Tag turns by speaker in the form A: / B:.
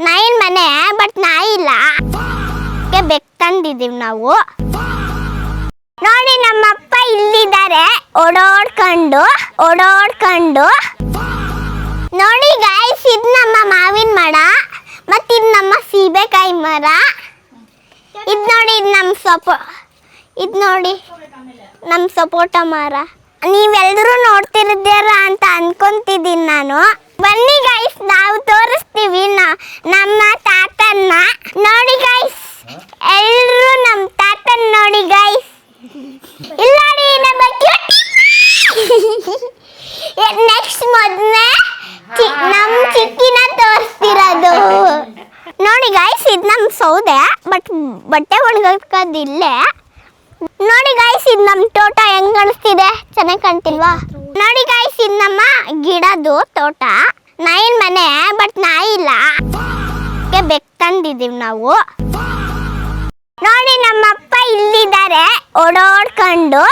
A: ನಾಯಿನ ಮನೆ ಬಟ್ ನಾಯಿ ಇಲ್ಲ. ಬೆಕ್ ತಂದಿದ್ದೀವಿ ನಾವು. ನೋಡಿ ನಮ್ಮಪ್ಪ ಇಲ್ಲಿದ್ದಾರೆ ಓಡಾಡ್ಕೊಂಡು. ನೋಡಿ ಗೈಸ್, ಇದು ನಮ್ಮ ಮಾವಿನ ಮರ ಮತ್ತು ಇದು ನಮ್ಮ ಸೀಬೆಕಾಯಿ ಮರ. ಇದು ನೋಡಿ, ಇದು ನೋಡಿ ನಮ್ಮ ಸಪೋಟ ಮರ. ನೀವೆಲ್ಲರೂ ನೋಡ್ತಿದ್ದೀರ ಅಂತ ಅನ್ಕೊಂತಿದ್ದೀನಿ ನಾನು. ಬನ್ನಿ ಗೈಸ್, ನಾವು ತೋರಿಸ್ತೀವಿ ನಮ್ಮ ತಾತನ್ನ. ನೋಡಿ ಗೈಸ್, ಎಲ್ಲರೂ ನಮ್ಮ ತಾತನ್ನ ನೋಡಿ ಗೈಸ್. ಇಲ್ಲ ನೋಡಿ ನಮ್ಮ ನೆಕ್ಸ್ಟ್ ಮೊದಲೇ ನಮ್ಮ ಚಿಕ್ಕಿನ ತೋರಿಸ್ತಿರೋದು. ನೋಡಿ ಗೈಸ್, ಇದು ನಮ್ಮ ಸೌದೆ, ಬಟ್ ಬಟ್ಟೆ ಒಣಗೋದಿಲ್ಲೇ. ನೋಡಿ ಗೈಸ್, ಇದು ನಮ್ಮ ತೋಟ ಹೆಂಗ್ ಕಾಣಿಸ್ತಿದೆ, ಚೆನ್ನಾಗಿ ಕಾಣ್ತಿಲ್ವಾ? ನೋಡಿ ಗೈಸ್, ಇದು ನಮ್ಮ ಗಿಡದು ತೋಟ. ನಾಯಿನ ಮನೆ ಬಟ್ ನಾಯಿ ಇಲ್ಲ. ಬೆಕ್ ತಂದಿದ್ದೀವಿ ನಾವು. ನೋಡಿ ನಮ್ಮಪ್ಪ ಇಲ್ಲಿದ್ದಾರೆ ಓಡಾಡ್ಕೊಂಡು.